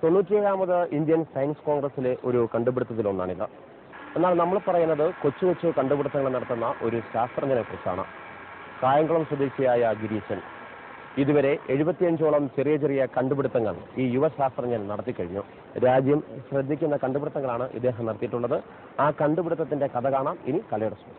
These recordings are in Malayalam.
97ാമത് ഇന്ത്യൻ സയൻസ് കോൺഗ്രസിലെ ഒരു കണ്ടുപിടുത്തത്തിലൊന്നാണിത്. എന്നാൽ നമ്മൾ പറയുന്നത് കൊച്ചു കൊച്ചു കണ്ടുപിടുത്തങ്ങൾ നടത്തുന്ന ഒരു ശാസ്ത്രജ്ഞനെ കുറിച്ചാണ്. കായംകുളം സ്വദേശിയായ ഗിരീശൻ ഇതുവരെ 75ഓളം ചെറിയ ചെറിയ കണ്ടുപിടുത്തങ്ങൾ ഈ യുവശാസ്ത്രജ്ഞൻ നടത്തിക്കഴിഞ്ഞു. രാജ്യം ശ്രദ്ധിക്കുന്ന കണ്ടുപിടുത്തങ്ങളാണ് ഇദ്ദേഹം നടത്തിയിട്ടുള്ളത്. ആ കണ്ടുപിടുത്തത്തിന്റെ കഥ കാണാം ഇനി കലയുടെ സ്പൂൺ.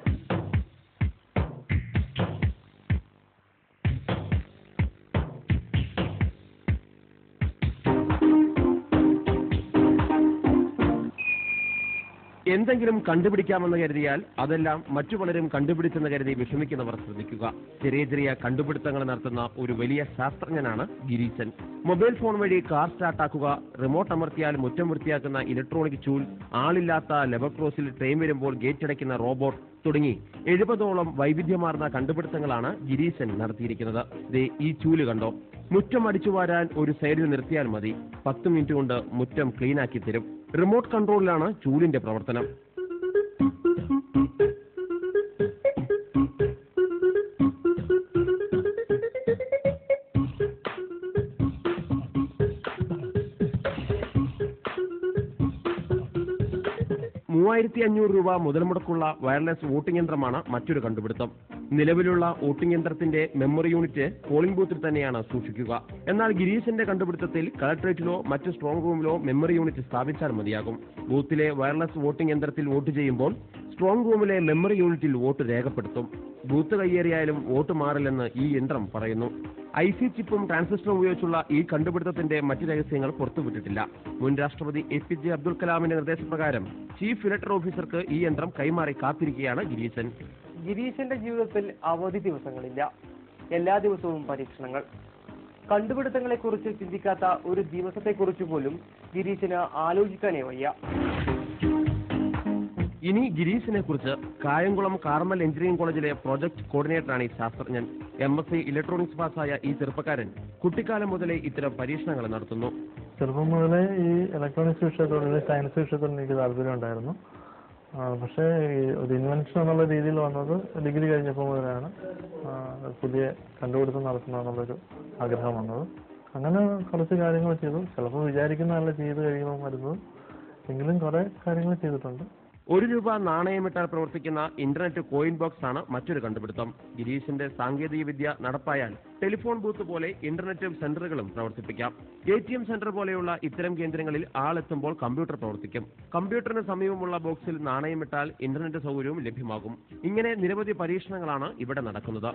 എന്തെങ്കിലും കണ്ടുപിടിക്കാമെന്ന് കരുതിയാൽ അതെല്ലാം മറ്റു പലരും കണ്ടുപിടിച്ചെന്ന് കരുതി വിഷമിക്കുന്നവർ ശ്രദ്ധിക്കുക. ചെറിയ ചെറിയ കണ്ടുപിടുത്തങ്ങൾ നടത്തുന്ന ഒരു വലിയ ശാസ്ത്രജ്ഞനാണ് ഗിരീശൻ. മൊബൈൽ ഫോൺ വഴി കാർ സ്റ്റാർട്ടാക്കുക, റിമോട്ട് അമർത്തിയാൽ മുറ്റം വൃത്തിയാക്കുന്ന ഇലക്ട്രോണിക് ചൂൽ, ആളില്ലാത്ത ലെവൽ ക്രോസിൽ ട്രെയിൻ വരുമ്പോൾ ഗേറ്റ് അടയ്ക്കുന്ന റോബോട്ട് തുടങ്ങി 70ഓളം വൈവിധ്യമാർന്ന കണ്ടുപിടുത്തങ്ങളാണ് ഗിരീശൻ നടത്തിയിരിക്കുന്നത്. ഈ ചൂല് കണ്ടോ? മുറ്റം അടിച്ചു വാരാൻ ഒരു സൈഡിൽ നിർത്തിയാൽ മതി, 10 മിനിറ്റ് കൊണ്ട് മുറ്റം ക്ലീനാക്കി തരും. റിമോട്ട് കൺട്രോളിലാണ് ചൂലിന്റെ പ്രവർത്തനം. ₹3500 മുതൽ മുടക്കുള്ള വയർലെസ് വോട്ടിംഗ് യന്ത്രമാണ് മറ്റൊരു കണ്ടുപിടുത്തം. നിലവിലുള്ള വോട്ടിംഗ് യന്ത്രത്തിന്റെ മെമ്മറി യൂണിറ്റ് പോളിംഗ് ബൂത്തിൽ തന്നെയാണ് സൂക്ഷിക്കുക. എന്നാൽ ഗിരീശന്റെ കണ്ടുപിടുത്തത്തിൽ കളക്ടറേറ്റിലോ മറ്റ് സ്ട്രോങ് റൂമിലോ മെമ്മറി യൂണിറ്റ് സ്ഥാപിച്ചാൽ മതിയാകും. ബൂത്തിലെ വയർലെസ് വോട്ടിംഗ് യന്ത്രത്തിൽ വോട്ട് ചെയ്യുമ്പോൾ സ്ട്രോങ് റൂമിലെ മെമ്മറി യൂണിറ്റിൽ വോട്ട് രേഖപ്പെടുത്തും. ബൂത്ത് കയ്യേറിയാലും വോട്ട് മാറില്ലെന്ന് ഈ യന്ത്രം പറയുന്നു. IC ചിപ്പും ട്രാൻസിസ്റ്ററും ഉപയോഗിച്ചുള്ള ഈ കണ്ടുപിടുത്തത്തിന്റെ മറ്റ് രഹസ്യങ്ങൾ പുറത്തുവിട്ടിട്ടില്ല. മുൻ രാഷ്ട്രപതി APJ അബ്ദുൽ കലാമിന്റെ നിർദ്ദേശപ്രകാരം ചീഫ് ഇലക്ടറൽ ഓഫീസർക്ക് ഈ യന്ത്രം കൈമാറി കാത്തിരിക്കുകയാണ് ഗിരീശൻ. ഗിരീശന്റെ ജീവിതത്തിൽ അവധി ദിവസങ്ങളില്ല. എല്ലാ ദിവസവും പരീക്ഷണങ്ങൾ. കണ്ടുപിടുത്തങ്ങളെക്കുറിച്ച് ചിന്തിക്കാത്ത ഒരു ദിവസത്തെക്കുറിച്ച് പോലും ഗിരീശന് ആലോചിക്കാനേ വയ്യ. ഇനി ഗിരീശിനെ കുറിച്ച്. കായംകുളം കാർമൽ എഞ്ചിനീയറിംഗ് കോളേജിലെ പ്രോജക്ട് കോർഡിനേറ്ററാണ് ഈ ശാസ്ത്രജ്ഞൻ. MSc ഇലക്ട്രോണിക്സ് പാസ്സായ ഈ ചെറുപ്പക്കാരൻ കുട്ടിക്കാലം മുതലേ ഇത്തരം പരീക്ഷണങ്ങൾ നടത്തുന്നു. ചെറുപ്പം മുതലേ ഈ ഇലക്ട്രോണിക്സ് വിഷയത്തോട് സയൻസ് വിഷയത്തോട് എനിക്ക് താല്പര്യം ഉണ്ടായിരുന്നു. പക്ഷേ ഒരു ഇൻവെൻഷൻ എന്നുള്ള രീതിയിൽ വന്നത് ഡിഗ്രി കഴിഞ്ഞപ്പോൾ മുതലാണ് പുതിയ കണ്ടുപിടുത്തം നടത്തണമെന്നുള്ളൊരു ആഗ്രഹം വന്നത്. അങ്ങനെ കുറച്ച് കാര്യങ്ങൾ ചെയ്തു. ചിലപ്പോൾ വിചാരിക്കുന്നതല്ല ചെയ്ത് കഴിയുമ്പോൾ വരുന്നത്, എങ്കിലും കുറേ കാര്യങ്ങൾ ചെയ്തിട്ടുണ്ട്. ₹1 നാണയമിട്ടാൽ പ്രവർത്തിക്കുന്ന ഇന്റർനെറ്റ് കോയിൻ ബോക്സ് ആണ് മറ്റൊരു കണ്ടുപിടുത്തം. ഗിരീശന്റെ സാങ്കേതിക വിദ്യ നടപ്പായാൽ ടെലിഫോൺ ബൂത്ത് പോലെ ഇന്റർനെറ്റ് സെന്ററുകളും പ്രവർത്തിപ്പിക്കാം. ATM സെന്റർ പോലെയുള്ള ഇത്തരം കേന്ദ്രങ്ങളിൽ ആളെത്തുമ്പോൾ കമ്പ്യൂട്ടർ പ്രവർത്തിക്കും. കമ്പ്യൂട്ടറിന് സമീപമുള്ള ബോക്സിൽ നാണയമിട്ടാൽ ഇന്റർനെറ്റ് സൗകര്യവും ലഭ്യമാകും. ഇങ്ങനെ നിരവധി പരീക്ഷണങ്ങളാണ് ഇവിടെ നടക്കുന്നത്.